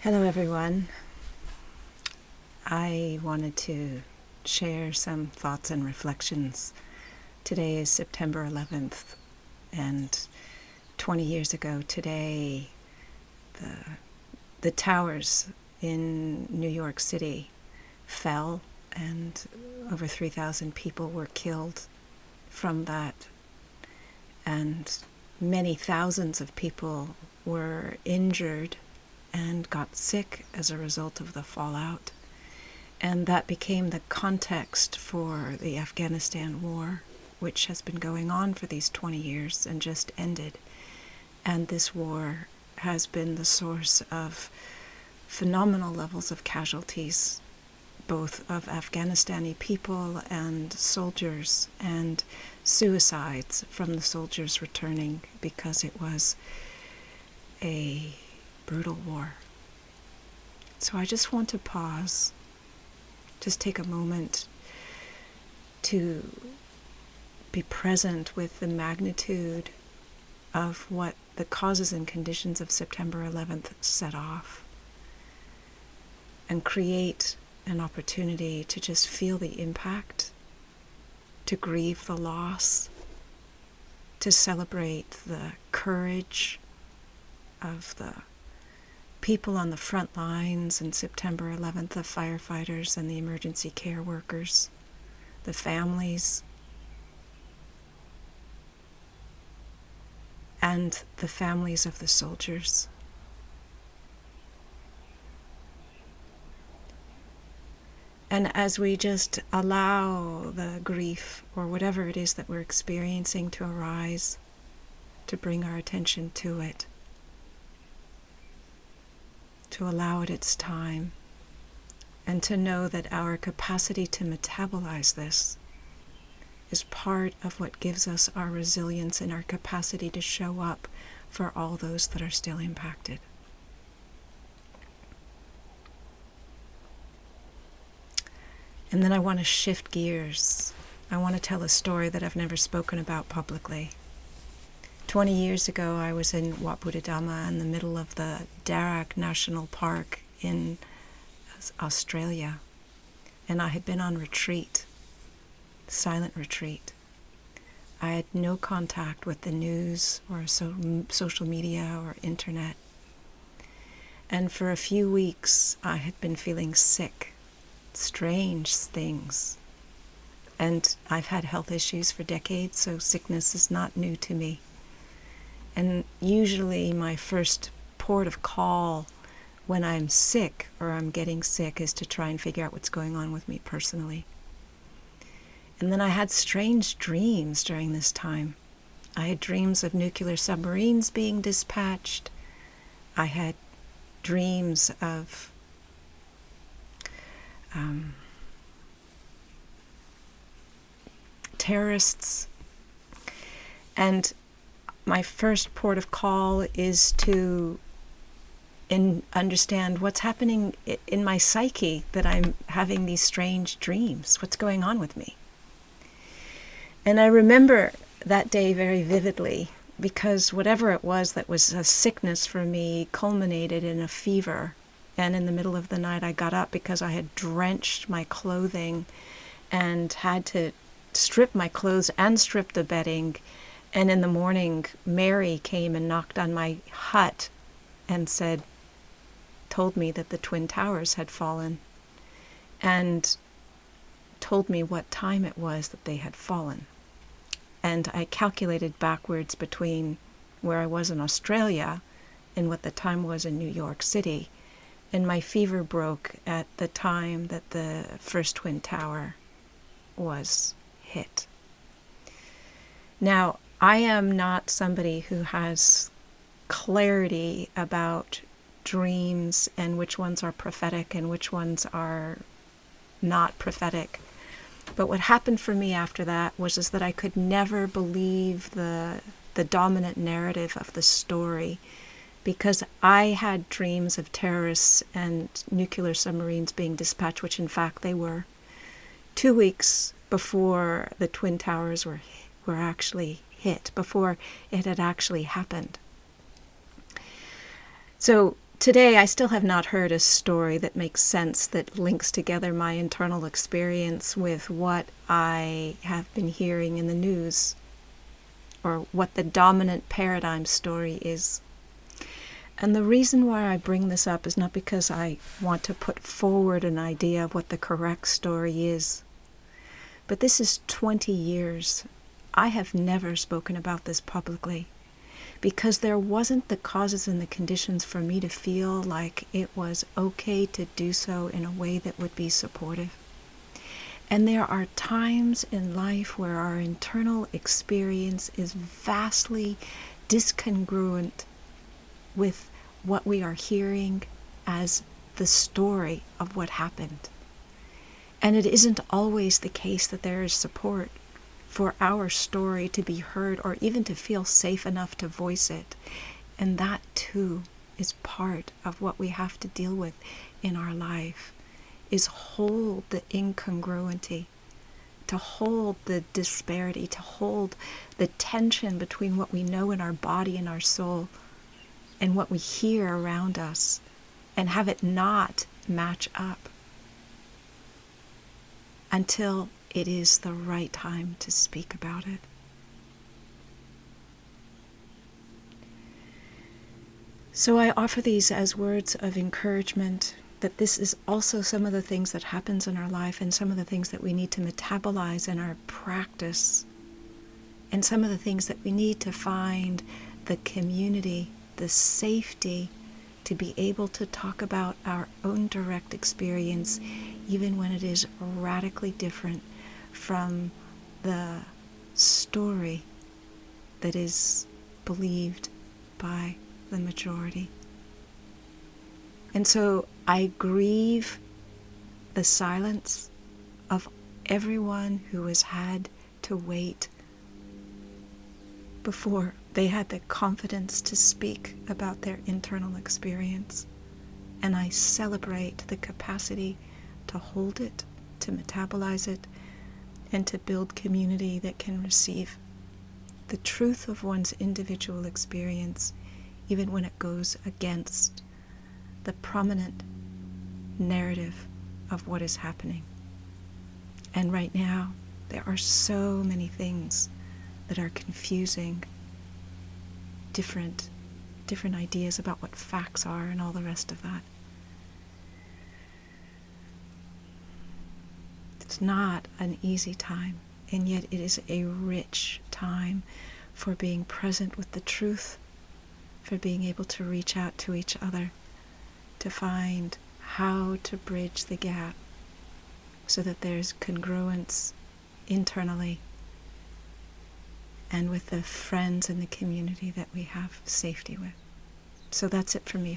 Hello everyone. I wanted to share some thoughts and reflections. Today is September 11th, and 20 years ago today, the towers in New York City fell and over 3,000 people were killed from that, and many thousands of people were injured and got sick as a result of the fallout. And that became the context for the Afghanistan war, which has been going on for these 20 years and just ended. And this war has been the source of phenomenal levels of casualties, both of Afghanistani people and soldiers, and suicides from the soldiers returning, because it was a brutal war. So I just want to pause, just take a moment to be present with the magnitude of what the causes and conditions of September 11th set off, and create an opportunity to just feel the impact, to grieve the loss, to celebrate the courage of the people on the front lines in September 11th, the firefighters and the emergency care workers, the families, and the families of the soldiers. And as we just allow the grief or whatever it is that we're experiencing to arise, to bring our attention to it, to allow it its time, and to know that our capacity to metabolize this is part of what gives us our resilience and our capacity to show up for all those that are still impacted. And then I want to shift gears. I want to tell a story that I've never spoken about publicly. 20 years ago, I was in Waputadama in the middle of the Darak National Park in Australia, and I had been on retreat, silent retreat. I had no contact with the news or social media or internet. And for a few weeks, I had been feeling sick, strange things. And I've had health issues for decades, so sickness is not new to me. And usually my first port of call when I'm sick or I'm getting sick is to try and figure out what's going on with me personally. And then I had strange dreams during this time. I had dreams of nuclear submarines being dispatched. I had dreams of terrorists. And my first port of call is to understand what's happening in my psyche, that I'm having these strange dreams. What's going on with me? And I remember that day very vividly, because whatever it was that was a sickness for me culminated in a fever. And in the middle of the night, I got up because I had drenched my clothing and had to strip my clothes and strip the bedding. And in the morning, Mary came and knocked on my hut and told me that the Twin Towers had fallen, and told me what time it was that they had fallen. And I calculated backwards between where I was in Australia and what the time was in New York City. And my fever broke at the time that the first Twin Tower was hit. Now, I am not somebody who has clarity about dreams and which ones are prophetic and which ones are not prophetic. But what happened for me after that was that I could never believe the dominant narrative of the story, because I had dreams of terrorists and nuclear submarines being dispatched, which in fact they were, 2 weeks before the Twin Towers were actually hit, before it had actually happened. So today I still have not heard a story that makes sense, that links together my internal experience with what I have been hearing in the news, or what the dominant paradigm story is. And the reason why I bring this up is not because I want to put forward an idea of what the correct story is, but this is 20 years. I have never spoken about this publicly because there wasn't the causes and the conditions for me to feel like it was okay to do so in a way that would be supportive. And there are times in life where our internal experience is vastly discongruent with what we are hearing as the story of what happened. And it isn't always the case that there is support for our story to be heard or even to feel safe enough to voice it. And that too is part of what we have to deal with in our life, is hold the incongruity, to hold the disparity, to hold the tension between what we know in our body and our soul and what we hear around us, and have it not match up until it is the right time to speak about it. So I offer these as words of encouragement, that this is also some of the things that happens in our life and some of the things that we need to metabolize in our practice, and some of the things that we need to find the community, the safety to be able to talk about our own direct experience, even when it is radically different from the story that is believed by the majority. And so I grieve the silence of everyone who has had to wait before they had the confidence to speak about their internal experience. And I celebrate the capacity to hold it, to metabolize it, and to build community that can receive the truth of one's individual experience, even when it goes against the prominent narrative of what is happening. And right now, there are so many things that are confusing different ideas about what facts are and all the rest of that. It's not an easy time, and yet it is a rich time for being present with the truth, for being able to reach out to each other, to find how to bridge the gap so that there's congruence internally and with the friends and the community that we have safety with. So that's it for me